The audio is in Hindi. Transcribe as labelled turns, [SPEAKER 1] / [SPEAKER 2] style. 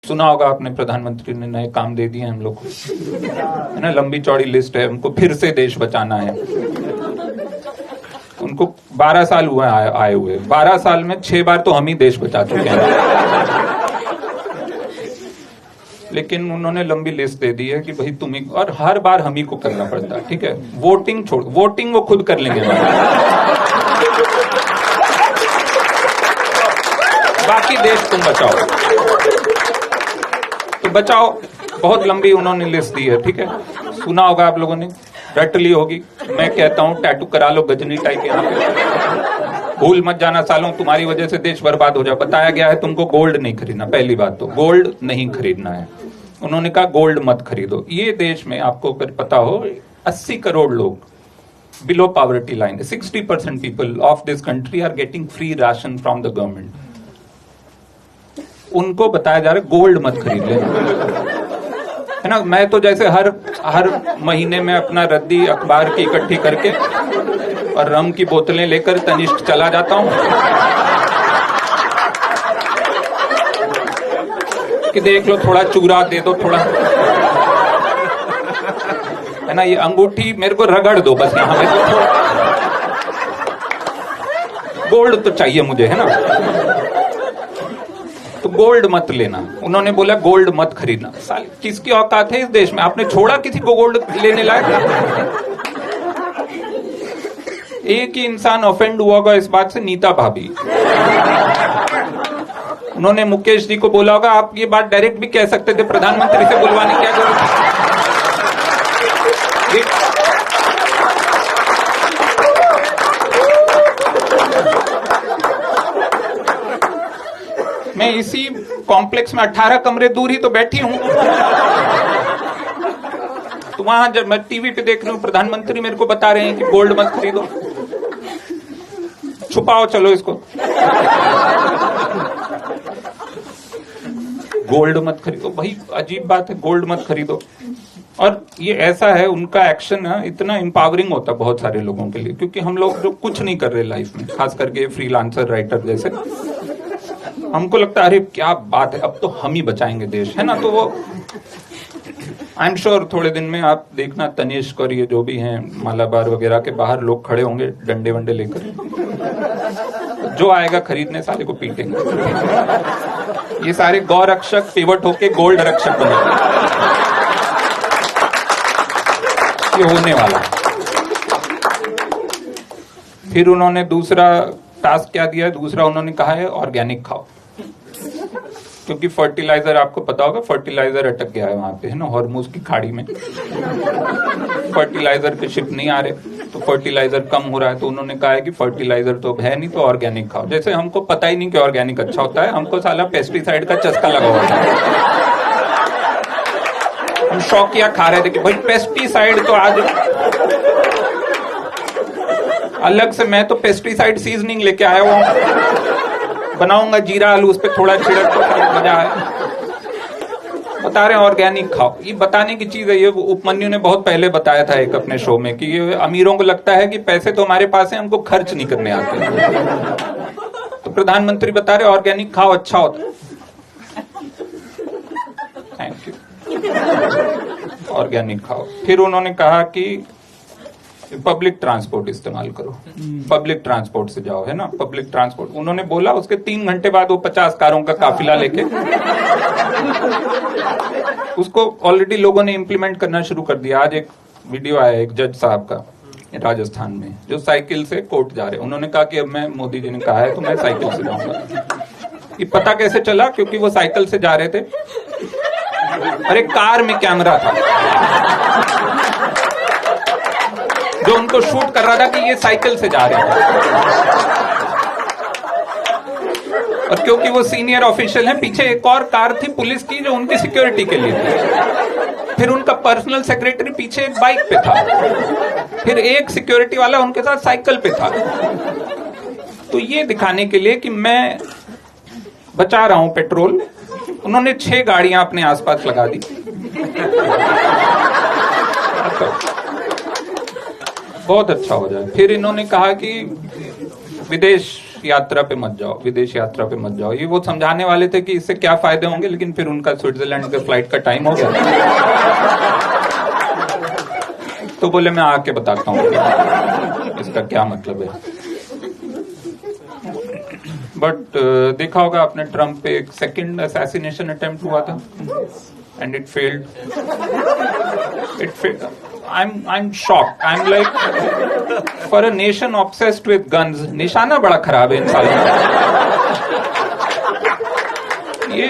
[SPEAKER 1] सुना होगा आपने, प्रधानमंत्री ने नए काम दे दिए हम लोग को, है ना, लंबी चौड़ी लिस्ट है, हमको फिर से देश बचाना है। उनको 12 साल हुए आए हुए, 12 साल में 6 बार तो हम ही देश बचा चुके हैं। लेकिन उन्होंने लंबी लिस्ट दे दी है कि भाई तुम ही, और हर बार हम ही को करना पड़ता है। ठीक है, वोटिंग छोड़, वोटिंग वो खुद कर लेंगे, बाकी देश तुम बचाओ। तो बचाओ, बहुत लंबी उन्होंने लिस्ट दी है। ठीक है, सुना होगा आप लोगों ने, रट ली होगी। मैं कहता हूं टैटू करा लो गजनी टाइप यहाँ पे, भूल मत जाना सालों, तुम्हारी वजह से देश बर्बाद हो जाए। बताया गया है तुमको गोल्ड नहीं खरीदना, पहली बात तो गोल्ड नहीं खरीदना है। उन्होंने कहा गोल्ड मत खरीदो। ये देश में आपको अगर पता हो 80 करोड़ लोग below poverty line, 60% people of this country are getting free ration from the government. उनको बताया जा रहा है गोल्ड मत खरीद लेना, है ना। मैं तो जैसे हर महीने में अपना रद्दी अखबार की इकट्ठी करके और रम की बोतलें लेकर तनिष्क चला जाता हूं कि देख लो, थोड़ा चूरा दे दो, थोड़ा, है ना, ये अंगूठी मेरे को रगड़ दो बस, यहां पे तो थोड़ा गोल्ड तो चाहिए मुझे, है ना। तो गोल्ड मत लेना, उन्होंने बोला गोल्ड मत खरीदना। साल किसकी औकात है इस देश में? आपने छोड़ा किसी को गोल्ड लेने लायक? एक ही इंसान ऑफेंड हुआ होगा इस बात से, नीता भाभी। उन्होंने मुकेश जी को बोला होगा आप ये बात डायरेक्ट भी कह सकते थे, प्रधानमंत्री से बुलवाने की क्या जरूरत है? मैं इसी कॉम्प्लेक्स में 18 कमरे दूर ही तो बैठी हूं। तो वहां जब मैं टीवी पे देख रही हूं, प्रधानमंत्री मेरे को बता रहे हैं कि गोल्ड मत खरीदो, छुपाओ चलो इसको, गोल्ड मत खरीदो। भाई अजीब बात है, गोल्ड मत खरीदो। और ये ऐसा है, उनका एक्शन है इतना एम्पावरिंग होता है बहुत सारे लोगों के लिए, क्योंकि हम लोग जो कुछ नहीं कर रहे लाइफ में, खास करके फ्रीलांसर राइटर जैसे, हमको लगता है अरे क्या बात है, अब तो हम ही बचाएंगे देश, है ना। तो वो आई एम श्योर थोड़े दिन में आप देखना, तनिष्क और ये जो भी हैं मालाबार वगैरह के बाहर लोग खड़े होंगे डंडे वंडे लेकर, जो आएगा खरीदने साले को पीटेंगे। ये सारे गौ रक्षक पिवट होके गोल्ड रक्षक बनेंगे, ये होने वाला। फिर उन्होंने दूसरा टास्क क्या दिया है? दूसरा उन्होंने कहा है ऑर्गेनिक खाओ, क्योंकि फर्टिलाइजर, आपको पता होगा फर्टिलाइजर अटक गया है वहां पे, है ना, हॉर्मुज की खाड़ी में। फर्टिलाइजर के शिप नहीं आ रहे, तो फर्टिलाइजर कम हो रहा है। तो उन्होंने कहा है कि फर्टिलाइजर तो है नहीं, तो ऑर्गेनिक खाओ। जैसे हमको पता ही नहीं कि ऑर्गेनिक अच्छा होता है, हमको साला पेस्टिसाइड का चस्का लगा हुआ है, हम शौकिया खा रहे थे कि भाई पेस्टिसाइड तो आज अलग से, मैं तो पेस्टिसाइड सीजनिंग लेके आया हूं, बनाऊंगा जीरा आलू, उस पर थोड़ा छिड़क तो मजा है। बता रहे हैं ऑर्गेनिक खाओ। ये बताने की चीज है, ये उपमन्यु ने बहुत पहले बताया था एक अपने शो में कि ये अमीरों को लगता है कि पैसे तो हमारे पास है, हमको खर्च नहीं करने आते। तो प्रधानमंत्री बता रहे ऑर्गेनिक खाओ, अच्छा होता। Thank you. ऑर्गेनिक खाओ। फिर उन्होंने कहा कि पब्लिक ट्रांसपोर्ट इस्तेमाल करो, पब्लिक ट्रांसपोर्ट से जाओ, है ना, पब्लिक ट्रांसपोर्ट। उन्होंने बोला, उसके 3 घंटे बाद वो 50 कारों का काफिला लेके उसको ऑलरेडी लोगों ने इम्प्लीमेंट करना शुरू कर दिया। आज एक वीडियो आया एक जज साहब का राजस्थान में, जो साइकिल से कोर्ट जा रहे। उन्होंने कहा कि अब मैं, मोदी जी ने कहा है तो मैं साइकिल से जाऊंगा। ये पता कैसे चला? क्योंकि वो साइकिल से जा रहे थे, अरे कार में कैमरा था जो उनको शूट कर रहा था कि ये साइकिल से जा रहे हैं। और क्योंकि वो सीनियर ऑफिशियल हैं, पीछे एक और कार थी पुलिस की जो उनकी सिक्योरिटी के लिए थी। फिर उनका पर्सनल सेक्रेटरी पीछे एक बाइक पे था, फिर एक सिक्योरिटी वाला उनके साथ साइकिल पे था। तो ये दिखाने के लिए कि मैं बचा रहा हूं पेट्रोल, उन्होंने 6 गाड़ियां अपने आसपास लगा दी। बहुत अच्छा हो जाए। फिर इन्होंने कहा कि विदेश यात्रा पे मत जाओ, विदेश यात्रा पे मत जाओ। ये वो समझाने वाले थे कि इससे क्या फायदे होंगे, लेकिन फिर उनका स्विट्जरलैंड के फ्लाइट का टाइम हो गया तो बोले मैं आके बताता हूँ इसका क्या मतलब है। बट देखा होगा आपने ट्रम्प पे एक सेकंड असैसिनेशन अटेम्प्ट हुआ था and it failed. I'm shocked. I'm like, for a nation obsessed with guns, निशाना बड़ा खराब है इन सालों में। ये